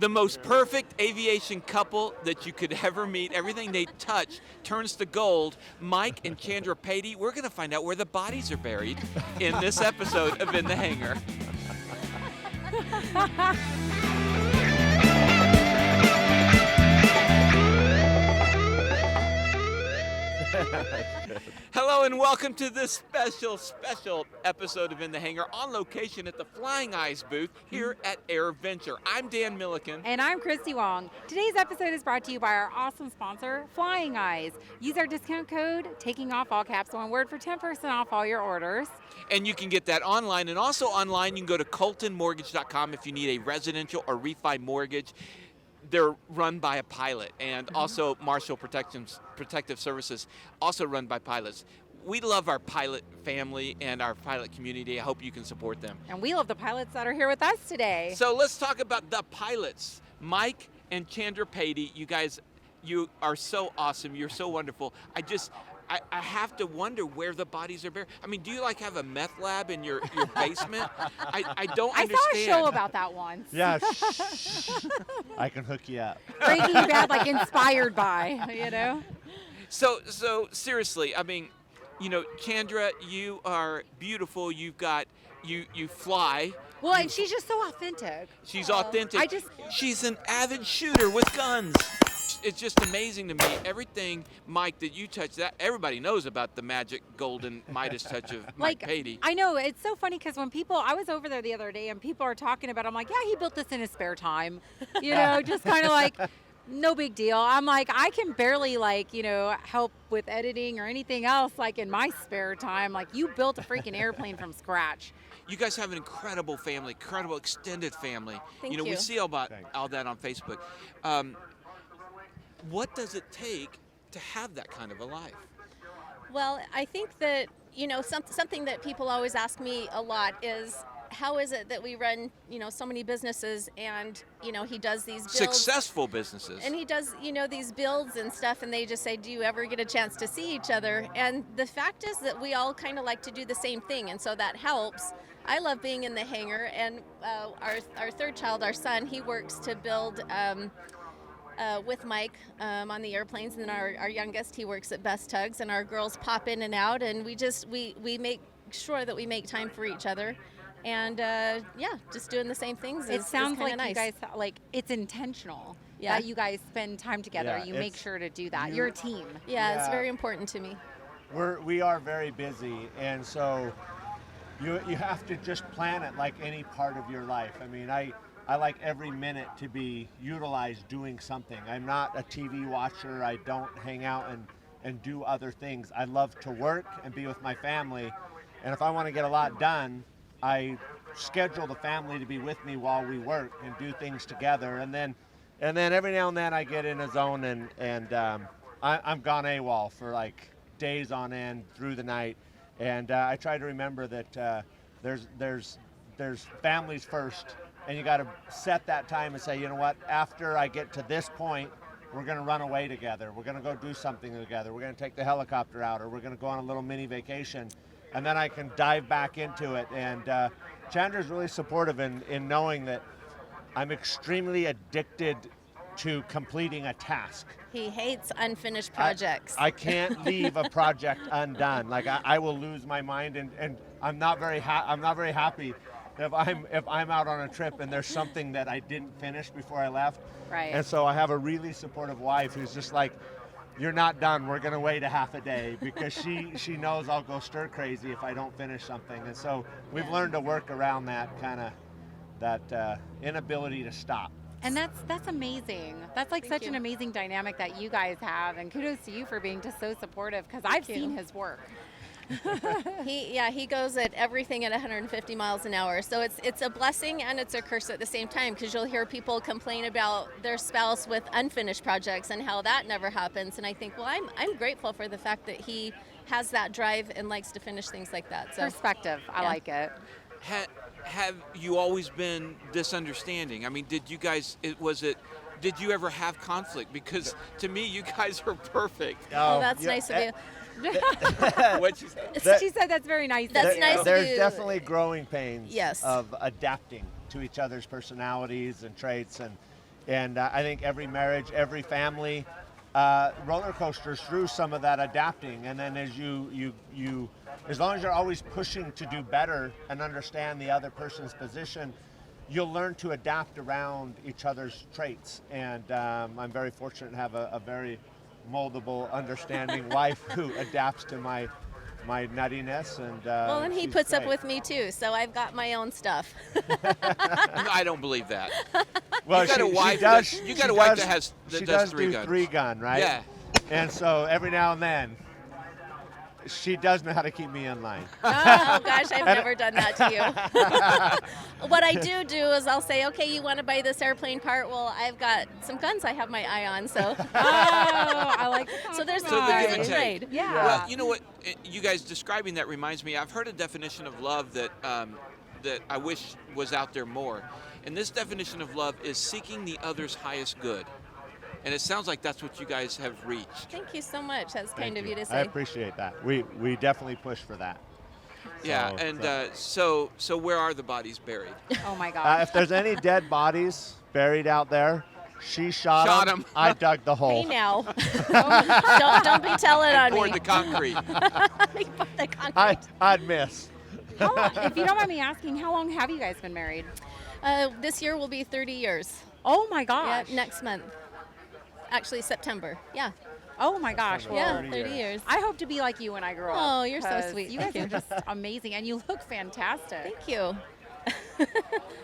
The most perfect aviation couple that you could ever meet. Everything they touch turns to gold. Mike and Chandra Patey, we're going to find out where the bodies are buried in this episode of In the Hangar. Hello and welcome to this special episode of In the Hangar on location at the Flying Eyes booth here at Air Venture. I'm Dan Milliken. And I'm Christy Wong. Today's episode is brought to you by our awesome sponsor, Flying Eyes. Use our discount code, taking off all caps, one word, for 10% off all your orders. And you can get that online. And also online, you can go to coltonmortgage.com if you need a residential or refi mortgage. They're run by a pilot, and also Marshall Protective Services, also run by pilots. We love our pilot family and our pilot community. I hope you can support them. And we love the pilots that are here with us today. So let's talk about the pilots. Mike and Chandra Patey, you guys, you are so awesome. You're so wonderful. I have to wonder where the bodies are buried. I mean, do you like have a meth lab in your basement? I don't understand. I saw a show about that once. Yeah, I can hook you up. Breaking Bad, like inspired by, you know? So seriously, I mean, you know, Chandra, you are beautiful. You've got, you fly. Well, and she's just so authentic. She's authentic. She's an avid shooter with guns. It's just amazing to me. Everything, Mike, that you touch, that everybody knows about the magic golden Midas touch of Mike Patey. I know, it's so funny because when I was over there the other day and people are talking about it, I'm like, yeah, he built this in his spare time. You know, just kind of like, no big deal. I'm like, I can barely help with editing or anything else like in my spare time. Like, you built a freaking airplane from scratch. You guys have an incredible family, incredible extended family. Thank you. We see all that on Facebook. What does it take to have that kind of a life? Well, I think that, something that people always ask me a lot is, how is it that we run, so many businesses and, he does these builds. Successful businesses. And he does, these builds and stuff, and they just say, do you ever get a chance to see each other? And the fact is that we all kind of like to do the same thing, and so that helps. I love being in the hangar, and our third child, our son, he works to build with Mike on the airplanes, and then our youngest, he works at Best Tugs, and our girls pop in and out, and we make sure that we make time for each other, and just doing the same things. It sounds like nice. You guys, it's intentional. Yeah. That you guys spend time together. Yeah, you make sure to do that. You're a team. Yeah, it's very important to me. We are very busy, and so you have to just plan it like any part of your life. I mean, I like every minute to be utilized doing something. I'm not a TV watcher. I don't hang out and do other things. I love to work and be with my family. And if I want to get a lot done, I schedule the family to be with me while we work and do things together. And then every now and then I get in a zone and I'm gone AWOL for like days on end through the night. And I try to remember that there's families first. And you got to set that time and say, you know what, after I get to this point, we're going to run away together. We're going to go do something together. We're going to take the helicopter out, or we're going to go on a little mini vacation. And then I can dive back into it. And Chandra's really supportive in knowing that I'm extremely addicted to completing a task. He hates unfinished projects. I can't leave a project undone. Like I will lose my mind, and I'm not very happy if I'm out on a trip and there's something that I didn't finish before I left. Right. And so I have a really supportive wife who's just like, you're not done, we're gonna wait a half a day, because she knows I'll go stir crazy if I don't finish something. And so we've learned to work around that inability to stop. And that's amazing. That's like such an amazing dynamic that you guys have, and kudos to you for being just so supportive, because I've seen his work. He goes at everything at 150 miles an hour. So it's a blessing and it's a curse at the same time, because you'll hear people complain about their spouse with unfinished projects and how that never happens. And I think, well, I'm grateful for the fact that he has that drive and likes to finish things like that. So perspective, I like it. Have you always been this understanding? I mean, did you ever have conflict? Because to me, you guys are perfect. Oh, that's nice of you. What'd you say? She said that's very nice. That's nice of you. There's definitely growing pains Yes. of adapting to each other's personalities and traits, And I think every marriage, every family roller coasters through some of that adapting. And then as you as long as you're always pushing to do better and understand the other person's position, you'll learn to adapt around each other's traits. And I'm very fortunate to have a very moldable, understanding wife who adapts to my nuttiness. And Well, and he she's puts up great. with me too, so I've got my own stuff. I don't believe that. Well, You got a she wife does. that- you got she a wife does- that has- that she does does three do guns. 3-gun, right? Yeah. And so every now and then, she does know how to keep me in line. Oh gosh, I've never done that to you. What I do is I'll say, okay, you want to buy this airplane part? Well, I've got some guns I have my eye on, so. Oh, I like the So there's So the give compromise. and take. trade. Yeah. Well, you know what? You guys describing that reminds me. I've heard a definition of love that that I wish was out there more. And this definition of love is seeking the other's highest good. And it sounds like that's what you guys have reached. Thank you so much. That's kind Thank of you to I say. appreciate that. We definitely push for that. Yeah. So, And so where are the bodies buried? Oh my gosh. if there's any dead bodies buried out there, she shot Shot 'em. 'em. I dug the Hey hole. now. don't be telling on Poured me. the concrete. They put the concrete. I'd miss. How long, if you don't mind me asking, how long have you guys been married? This year will be 30 years. Oh my Yeah, gosh. next month. Actually, September. Yeah. Oh my gosh. Well, Yeah, 30 30 years. years. I hope to be like you when I grow up. Oh, you're so 'cause sweet. You guys Thank are just amazing, and you look fantastic. Thank you.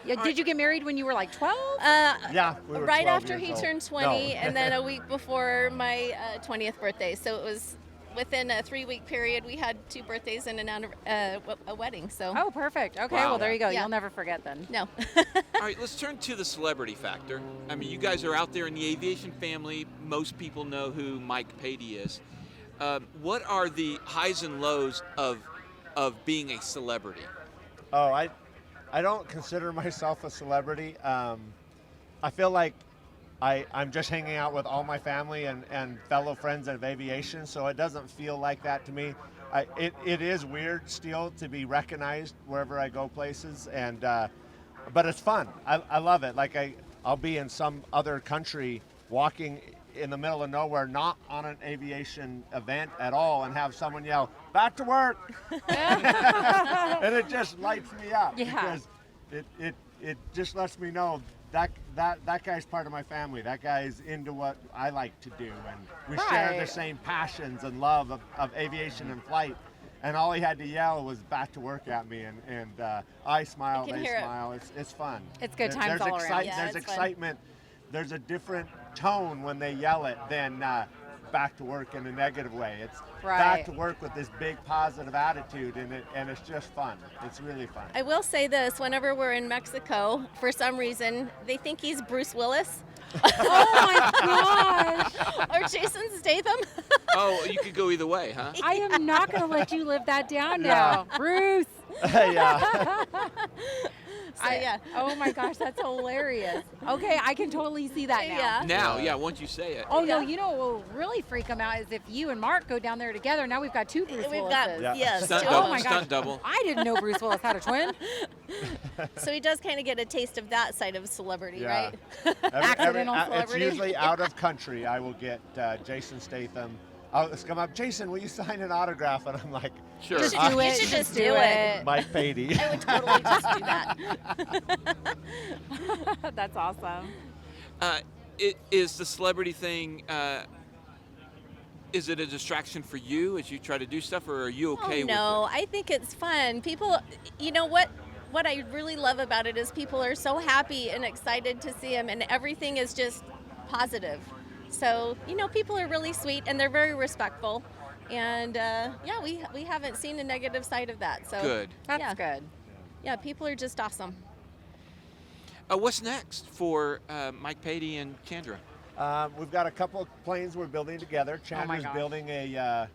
Yeah, did you get married when you were like 12? Yeah, we were Right 12 after years he old. turned 20, No. and then a week before my 20th birthday. So it was within a 3-week period. We had 2 birthdays and a wedding. So Oh, perfect. Okay, Wow. well, there you go. Yeah. You'll never forget then. no. All right, let's turn to the celebrity factor. I mean, you guys are out there in the aviation family. Most people know who Mike Patey is. What are the highs and lows of being a celebrity? Oh, I don't consider myself a celebrity. I feel like I'm just hanging out with all my family and fellow friends of aviation, so it doesn't feel like that to me. It is weird still to be recognized wherever I go places, and but it's fun. I love it. Like I'll be in some other country walking in the middle of nowhere, not on an aviation event at all, and have someone yell, "Back to work!" and it just lights me up Yeah. because it just lets me know that guy's part of my family. That guy's into what I like to do, and we share the Right. same passions and love of aviation and flight. And all he had to yell was "back to work" at me, and I smile, can they hear it. smile. It's fun. It's good There- times there's all around. Yeah, There's it's fun. excitement. There's a different tone when they yell it than back to work in a negative way. It's Right. back to work with this big positive attitude, and it's just fun. It's really fun. I will say this: whenever we're in Mexico, for some reason, they think he's Bruce Willis Oh my gosh. or Jason Statham. Oh, you could go either way, huh? I am not going to let you live that down Yeah. now. Bruce. yeah. So yeah. Oh my gosh, that's hilarious. Okay, I can totally see that now. Yeah. Now, yeah, once you say it. Oh no, Yeah. you know what will really freak them out is if you and Mark go down there together. Now we've got 2 Bruce We've Willises. got Yeah. yes. Stunt two Oh double, my of gosh. stunt double. I didn't know Bruce Willis had a twin. them. So he does kind of get a taste of that side of celebrity, Yeah. right? Accidental It's celebrity. usually out of country. I will get Jason Statham. I'll just come up, "Jason, will you sign an autograph?" And I'm like, Sure. Just Uh, do you it. should just do it. "Mike Patey." I would totally just do that. That's awesome. Is the celebrity thing? Is it a distraction for you as you try to do stuff, or are you okay Oh, with no, I think it's fun. People, you know what? What I really love about it is people are so happy and excited to see him, and everything is just positive. So, you know, people are really sweet and they're very respectful. And yeah, we haven't seen a negative side of that. So Good. That's yeah. good. Yeah, people are just awesome. What's next for Mike Patey and Chandra? We've got a couple of planes we're building together. Chandra's gosh. building a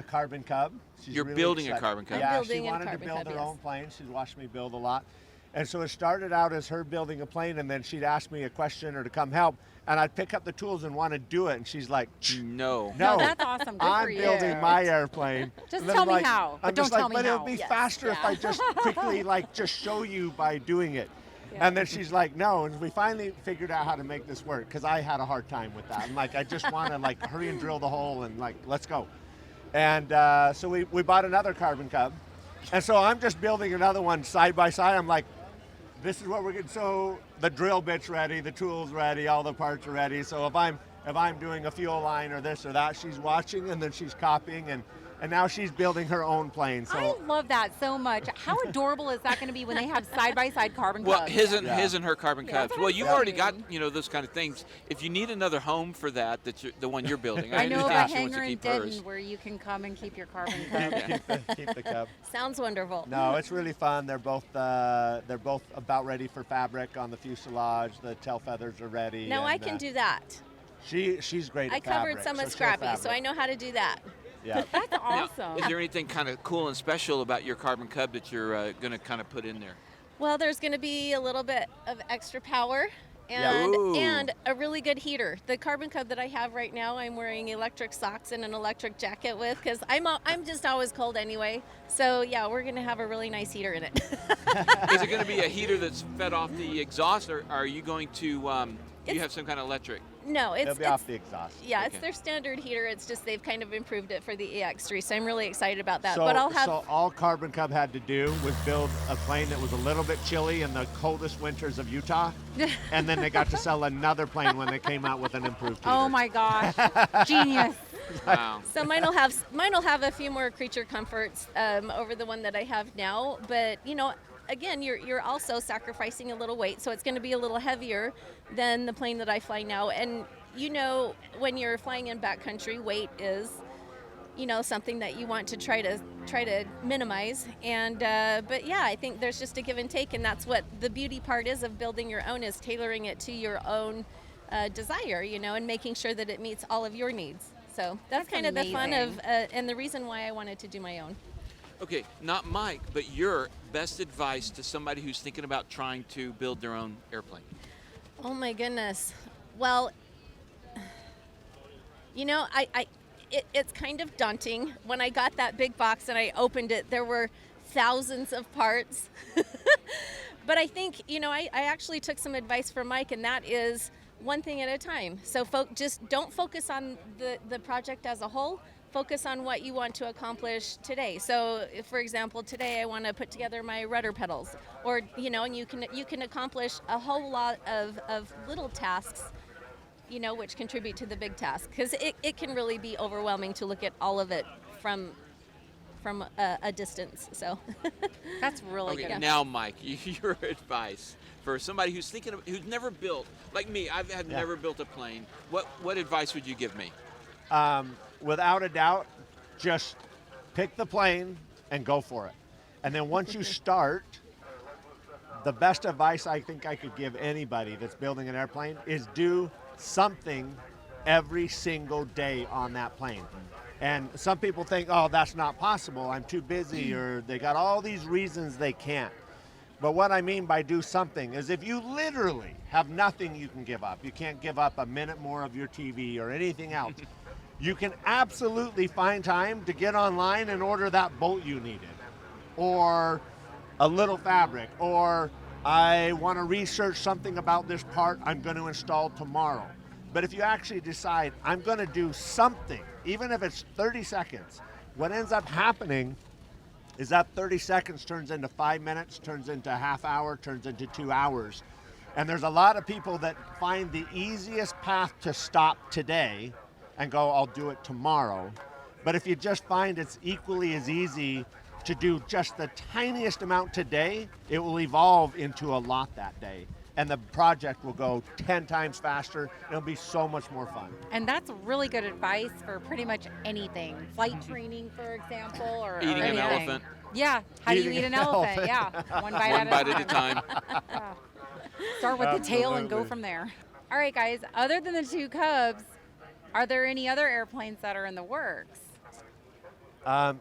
Carbon Cub. She's You're really building a excited. Carbon Cub? Yeah, I'm she building a wanted to Carbon build Cub, her yes. own plane. She's watched me build a lot. And so it started out as her building a plane, and then she'd ask me a question or to come help, and I'd pick up the tools and want to do it, and she's like, No. "No, that's awesome. Good I'm for you." building my airplane." Just And then tell I'm me like, how, but I'm don't just like, tell me but how. it'll be Yes, faster if yeah. I just quickly just show you by doing it. And then she's like, no, and we finally figured out how to make this work because I had a hard time with that. I'm like, I just want to like hurry and drill the hole and like, let's go. And so we bought another carbon cub. And so I'm just building another one side by side. I'm like, this is what we're getting. So the drill bit's ready, the tool's ready, all the parts are ready. So if I'm doing a fuel line or this or that, she's watching and then she's copying and now she's building her own plane. So I love that so much. How adorable is that going to be when they have side-by-side carbon Well, cubs? his and her carbon Yeah, cubs. that's Well, what you've I'm already got saying. those kind of things. If you need another home for that, the one you're building. I know of a understand she wants hangar to in keep hers. Denton where you can come and keep your carbon cub. keep the cub. Sounds wonderful. No, it's really fun. They're both about ready for fabric on the fuselage. The tail feathers are ready. Now and, I can do that. She's great I at fabric. covered some so with she'll Scrappy, so fabric. I know how to do that. Yeah. That's Now, awesome. is there anything kind of cool and special about your carbon cub that you're going to kind of put in there? Well, there's going to be a little bit of extra power Yeah. Ooh. and a really good heater. The carbon cub that I have right now, I'm wearing electric socks and an electric jacket with because I'm just always cold anyway. So yeah, we're going to have a really nice heater in it. Is it going to be a heater that's fed off the exhaust, or are you going to? Do you have some kind of electric? No, It'll it's be off the exhaust. yeah, it's Okay. their standard heater. It's just they've kind of improved it for the EX3, so I'm really excited about that. So, but I'll have so all Carbon Cub had to do was build a plane that was a little bit chilly in the coldest winters of Utah, and then they got to sell another plane when they came out with an improved heater. Oh my gosh, genius. Wow. So mine will have a few more creature comforts over the one that I have now, but again, you're also sacrificing a little weight, so it's going to be a little heavier than the plane that I fly now. And when you're flying in backcountry, weight is something that you want to try to minimize. And but yeah, I think there's just a give and take, and that's what the beauty part is of building your own, is tailoring it to your own desire, and making sure that it meets all of your needs. So that's kind of the fun of and the reason why I wanted to do my own. Okay, not Mike, but your best advice to somebody who's thinking about trying to build their own airplane. Oh my goodness. Well, it's kind of daunting. When I got that big box and I opened it, there were thousands of parts. But I think, I actually took some advice from Mike, and that is one thing at a time. So just don't focus on the project as a whole. Focus on what you want to accomplish today. So, if, for example, today I want to put together my rudder pedals, or and you can accomplish a whole lot of little tasks, which contribute to the big task. Because it can really be overwhelming to look at all of it from a distance. So, That's really Okay, good. now Mike, your advice for somebody who's who's never built, like me, I've never built a plane. What advice would you give me? Without a doubt, just pick the plane and go for it. And then once you start, the best advice I think I could give anybody that's building an airplane is do something every single day on that plane. And some people think, oh, that's not possible, I'm too busy, or they got all these reasons they can't. But what I mean by do something is if you literally have nothing you can give up, you can't give up a minute more of your TV or anything else, you can absolutely find time to get online and order that bolt you needed, or a little fabric, or I want to research something about this part I'm going to install tomorrow. But if you actually decide, I'm going to do something, even if it's 30 seconds, what ends up happening is that 30 seconds turns into 5 minutes, turns into a half hour, turns into 2 hours. And there's a lot of people that find the easiest path to stop today and go, I'll do it tomorrow. But if you just find it's equally as easy to do just the tiniest amount today, it will evolve into a lot that day. And the project will go 10 times faster. It'll be so much more fun. And that's really good advice for pretty much anything. Flight training, for example, or Eating an anything. elephant. Yeah. How do you Eating eat an an elephant? elephant. Yeah. One bite, One bite at a time. Yeah. Start with the tail and go Absolutely. from there. All right, guys. Other than the two Cubs, are there any other airplanes that are in the works?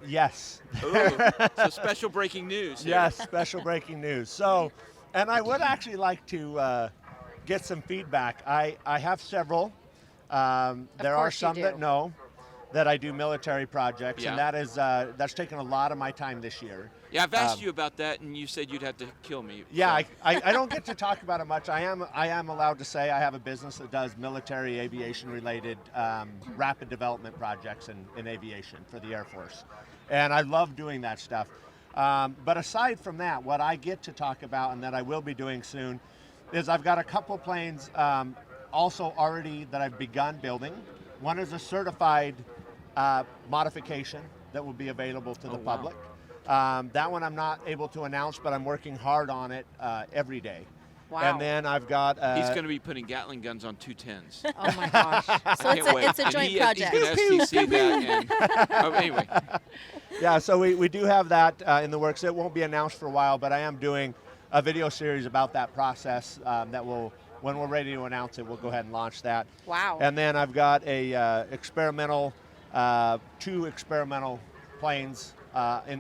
Yes. Ooh, so special breaking news here. Yes, special breaking news. So, and I would actually like to get some feedback. I have several. There are course you some do. that know, that I do military projects, Yeah. and that is that's taken a lot of my time this year. Yeah, I've asked you about that, and you said you'd have to kill me. Yeah, so. I don't get to talk about it much. I am allowed to say I have a business that does military aviation related rapid development projects in aviation for the Air Force, and I love doing that stuff. But aside from that, what I get to talk about and that I will be doing soon is I've got a couple planes also already that I've begun building. One is a certified modification that will be available to the public. That one I'm not able to announce, but I'm working hard on it every day. Wow. And then I've got... He's going to be putting Gatling guns on 210s. Oh my gosh. So it's a joint project. He's going to STC that. And, anyway. Yeah, so we do have that in the works. It won't be announced for a while, but I am doing a video series about that process that will, when we're ready to announce it, we'll go ahead and launch that. Wow. And then I've got a experimental, 2 experimental planes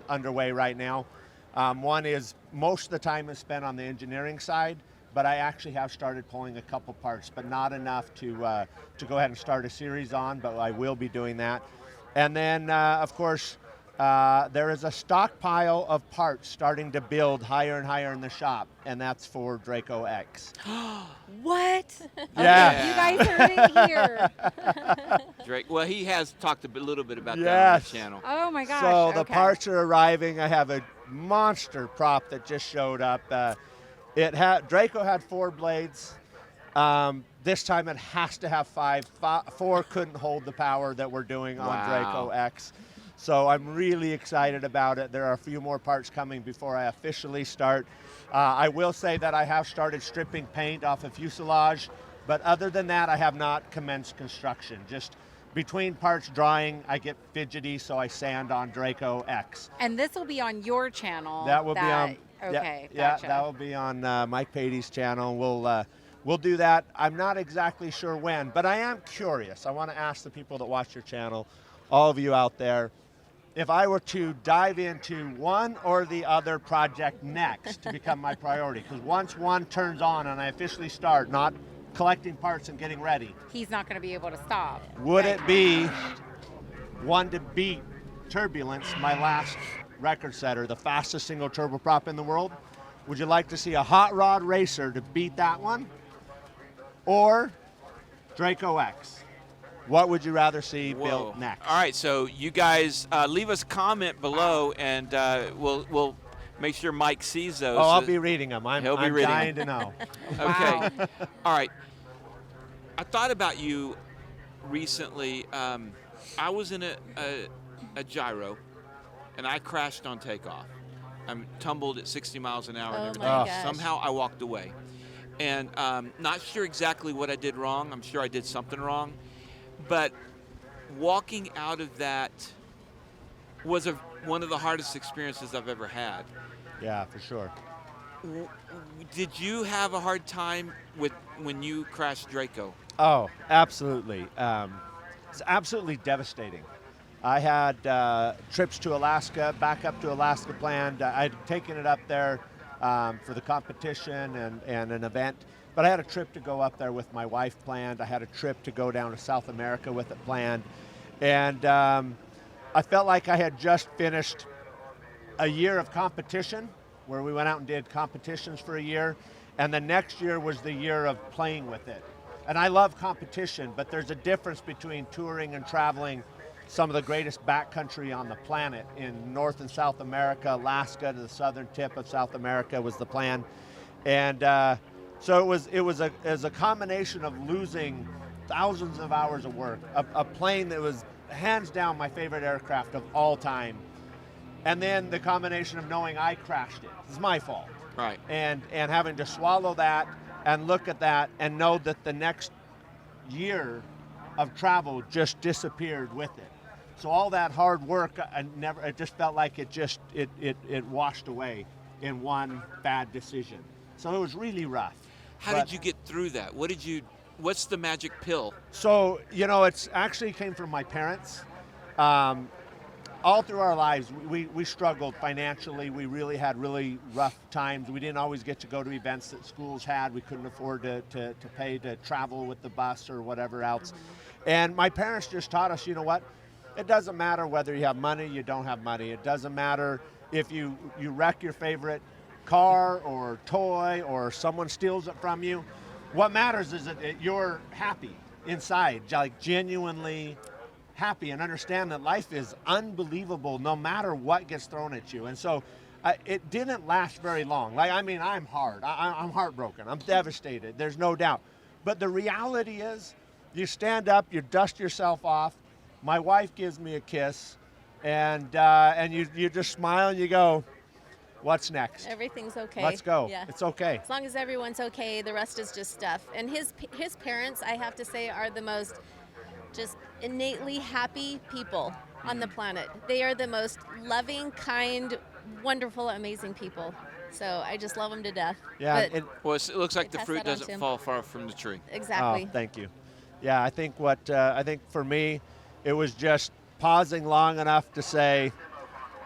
underway right now. One is, most of the time is spent on the engineering side, but I actually have started pulling a couple parts, but not enough to go ahead and start a series on, but I will be doing that. And then, of course, there is a stockpile of parts starting to build higher and higher in the shop, and that's for Draco X. What? Yeah. You guys heard it here. Drake. Well, he has talked a little bit about that on Yes. the channel. Oh my gosh. So the okay. parts are arriving. I have a monster prop that just showed up. Draco had 4 blades. This time it has to have 5. 4 couldn't hold the power that we're doing on Wow. Draco X. So I'm really excited about it. There are a few more parts coming before I officially start. I will say that I have started stripping paint off of fuselage, but other than that, I have not commenced construction. Just between parts drying, I get fidgety, so I sand on Draco X. And this will be on your channel. That will be on. Okay, yeah, gotcha. that will be on Mike Patey's channel. We'll do that. I'm not exactly sure when, but I am curious. I want to ask the people that watch your channel, all of you out there, if I were to dive into one or the other project next to become my priority, because once one turns on and I officially start not collecting parts and getting ready, He's not going to be able to stop. would it be one to beat Turbulence, my last record setter, the fastest single turboprop in the world? Would you like to see a hot rod racer to beat that one? Or Draco X? What would you rather see built next? All right, so you guys leave us a comment below, and we'll make sure Mike sees those. Oh, I'll be reading them. He'll be I'm reading dying them. to know. Okay. All right. I thought about you recently. I was in a gyro, and I crashed on takeoff. I tumbled at 60 miles an hour and Oh everything. my gosh. Somehow I walked away. And not sure exactly what I did wrong. I'm sure I did something wrong. But walking out of that was one of the hardest experiences I've ever had. Yeah, for sure. Did you have a hard time when you crashed Draco? Oh, absolutely. It's absolutely devastating. I had trips to Alaska, back up to Alaska planned. I'd taken it up there for the competition and an event. But I had a trip to go up there with my wife planned. I had a trip to go down to South America with it planned. And I felt like I had just finished a year of competition, where we went out and did competitions for a year. And the next year was the year of playing with it. And I love competition, but there's a difference between touring and traveling some of the greatest backcountry on the planet in North and South America. Alaska to the southern tip of South America was the plan. And so it was a combination of losing thousands of hours of work, a plane that was hands down my favorite aircraft of all time, and then the combination of knowing I crashed it. It's my fault. Right. And having to swallow that and look at that and know that the next year of travel just disappeared with it. So all that hard work, it just felt like it washed away in one bad decision. So it was really rough. How did you get through that? What's the magic pill? So, it's actually came from my parents. All through our lives, we struggled financially. We really had really rough times. We didn't always get to go to events that schools had. We couldn't afford to pay to travel with the bus or whatever else. And my parents just taught us, you know what? It doesn't matter whether you have money, you don't have money. It doesn't matter if you wreck your favorite car or toy or someone steals it from you. What matters is that you're happy inside, like genuinely happy, and understand that life is unbelievable no matter what gets thrown at you. And so it didn't last very long. Like, I mean, I'm I'm heartbroken. I'm devastated. There's no doubt. But the reality is, you stand up, you dust yourself off. My wife gives me a kiss, and you just smile and you go, what's next? Everything's okay. Let's go. Yeah. It's okay. As long as everyone's okay, the rest is just stuff. And his parents, I have to say, are the most just innately happy people on the planet. They are the most loving, kind, wonderful, amazing people. So I just love them to death. Yeah. But Well, it looks like I the pass fruit that on to doesn't him. fall far from the tree. exactly. Oh, thank you. Yeah, I think I think for me, it was just pausing long enough to say,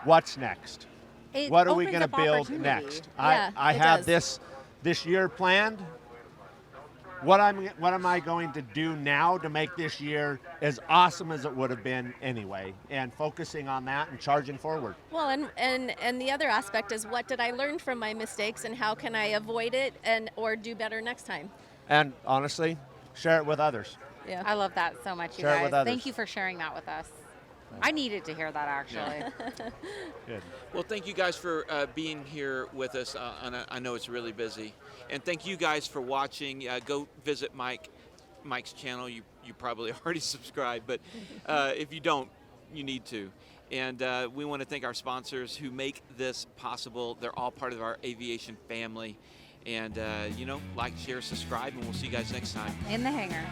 what's next? It What are we opens going to up build opportunity. next? Yeah, I it have does. this year planned. What am I going to do now to make this year as awesome as it would have been anyway? And focusing on that and charging forward. Well, and the other aspect is, what did I learn from my mistakes, and how can I avoid it or do better next time? And honestly, share it with others. Yeah. I love that so much, you Share it guys. with others. Thank you for sharing that with us. I needed to hear that, actually. Good. Well, thank you guys for being here with us. I know it's really busy. And thank you guys for watching. Go visit Mike's channel. You probably already subscribed, but if you don't, you need to. And we want to thank our sponsors who make this possible. They're all part of our aviation family. And, like, share, subscribe, and we'll see you guys next time. In the hangar.